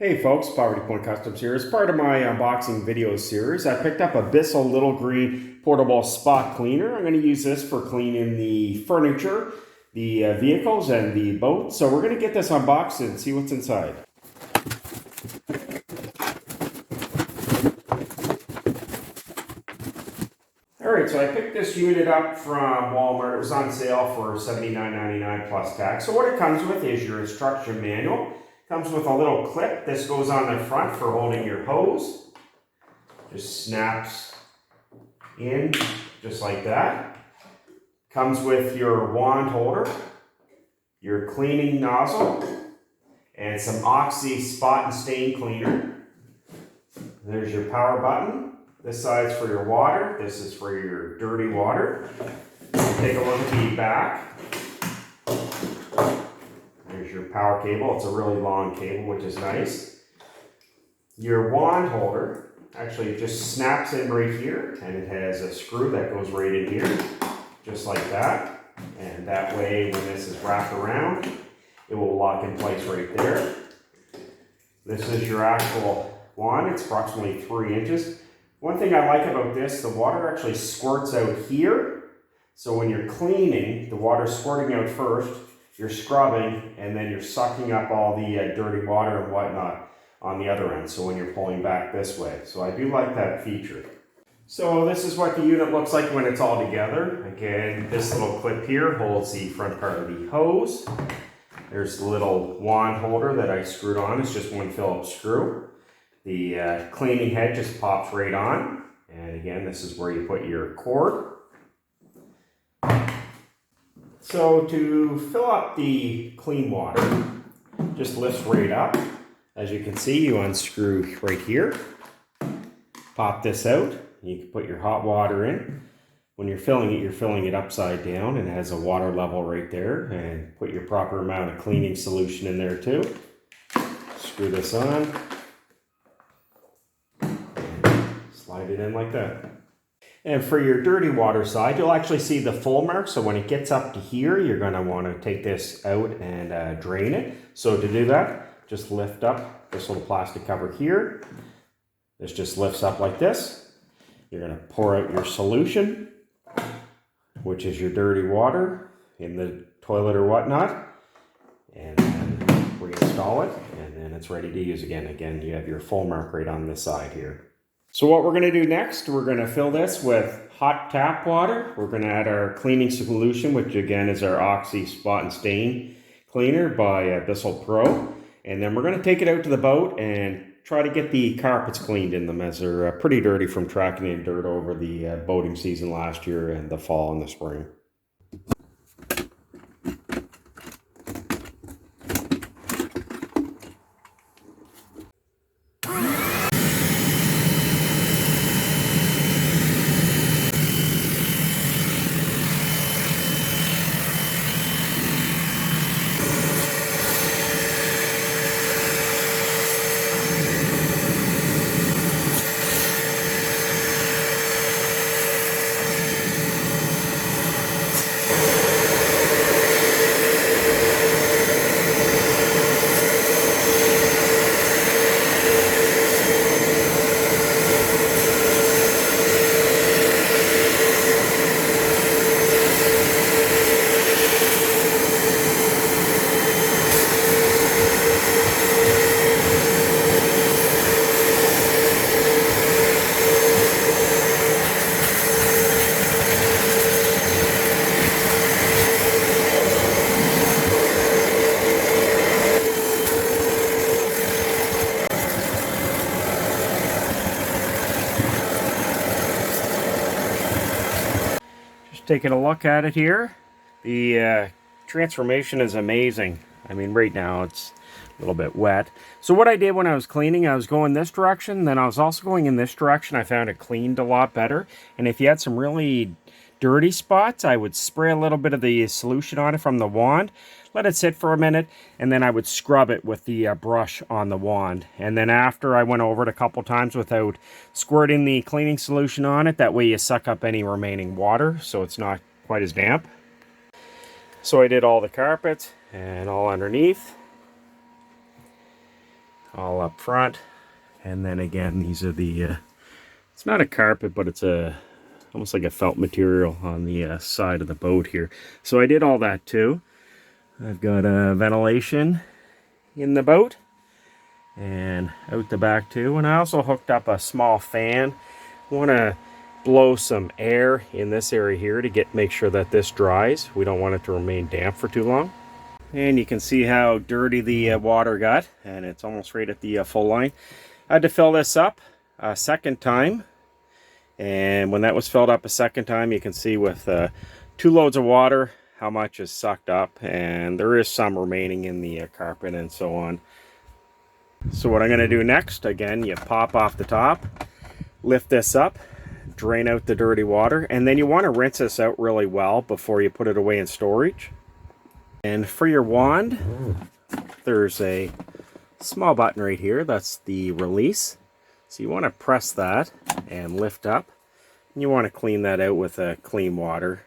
Hey folks, Poverty Point Customs here. As part of my unboxing video series, I picked up a Bissell little green portable spot cleaner. I'm going to use this for cleaning the furniture, the vehicles, and the boat. So we're going to get this unboxed and see what's inside. Alright, so I picked this unit up from Walmart. It was on sale for $79.99 plus tax. So what it comes with is your instruction manual. Comes with a little clip. This goes on the front for holding your hose. Just snaps in just like that. Comes with your wand holder, your cleaning nozzle, and some Oxy spot and stain cleaner. There's your power button. This side's for your water. This is for your dirty water. Take a look at the back. There's your power cable. It's a really long cable, which is nice. Your wand holder actually just snaps in right here, and it has a screw that goes right in here, just like that. And that way, when this is wrapped around, it will lock in place right there. This is your actual wand. It's approximately 3 inches. One thing I like about this, the water actually squirts out here. So when you're cleaning, the water's squirting out first. You're scrubbing, and then you're sucking up all the dirty water and whatnot on the other end, so when you're pulling back this way. So I do like that feature. So this is what the unit looks like when it's all together. Again, this little clip here holds the front part of the hose. There's the little wand holder that I screwed on. It's just one Phillips screw. The cleaning head just pops right on. And again, this is where you put your cord. So to fill up the clean water, just lifts right up. As you can see, you unscrew right here. Pop this out. You can put your hot water in. When you're filling it upside down, and it has a water level right there. And put your proper amount of cleaning solution in there too. Screw this on. Slide it in like that. And for your dirty water side, you'll actually see the full mark. So when it gets up to here, you're going to want to take this out and drain it. So to do that, just lift up this little plastic cover here. This just lifts up like this. You're going to pour out your solution, which is your dirty water in the toilet or whatnot. And then reinstall it, and then it's ready to use again. Again, you have your full mark right on this side here. So what we're going to do next, we're going to fill this with hot tap water. We're going to add our cleaning solution, which again is our Oxy Spot and Stain Cleaner by Bissell Pro. And then we're going to take it out to the boat and try to get the carpets cleaned in them, as they're pretty dirty from tracking in dirt over the boating season last year and the fall and the spring. Taking a look at it here, the transformation is amazing. I mean, right now it's a little bit wet. So what I did when I was cleaning, I was going this direction, then I was also going in this direction. I found it cleaned a lot better. And if you had some really dirty spots, I would spray a little bit of the solution on it from the wand, let it sit for a minute, and then I would scrub it with the brush on the wand. And then after, I went over it a couple times without squirting the cleaning solution on it. That way you suck up any remaining water, so it's not quite as damp. So I did all the carpet and all underneath. all up front. And then again, these are the, it's not a carpet, but it's almost like a felt material on the side of the boat here. So I did all that too. I've got ventilation in the boat and out the back too. And I also hooked up a small fan. I want to blow some air in this area here to make sure that this dries. We don't want it to remain damp for too long. And you can see how dirty the water got, and it's almost right at the full line. I had to fill this up a second time, and when that was filled up a second time, you can see with 2 loads of water how much is sucked up, and there is some remaining in the carpet and so on. So what I'm going to do next, again, you pop off the top, lift this up, drain out the dirty water, and then you want to rinse this out really well before you put it away in storage. And for your wand, there's a small button right here. That's the release. So you want to press that and lift up. And you want to clean that out with clean water.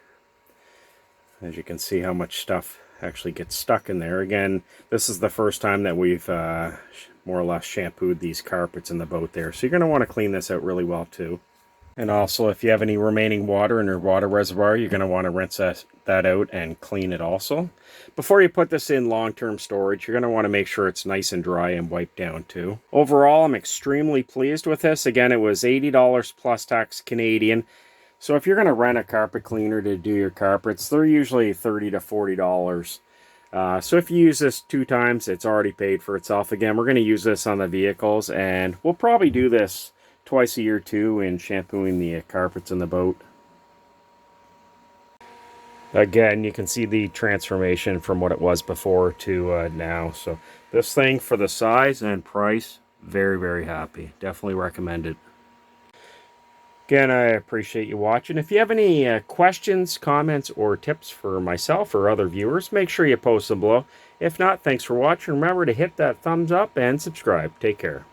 As you can see how much stuff actually gets stuck in there. Again, this is the first time that we've more or less shampooed these carpets in the boat there. So you're going to want to clean this out really well too. And also, if you have any remaining water in your water reservoir, you're going to want to rinse that out and clean it also. Before you put this in long-term storage, you're going to want to make sure it's nice and dry and wiped down too. Overall, I'm extremely pleased with this. Again, it was $80 plus tax Canadian. So if you're going to rent a carpet cleaner to do your carpets, they're usually $30 to $40. So if you use this 2 times, it's already paid for itself. Again, we're going to use this on the vehicles, and we'll probably do this twice a year too in shampooing the carpets in the boat. Again, you can see the transformation from what it was before to now. So this thing, for the size and price, very, very happy. Definitely recommend it. Again, I appreciate you watching. If you have any questions, comments, or tips for myself or other viewers, make sure you post them below. If not, thanks for watching. Remember to hit that thumbs up and subscribe. Take care.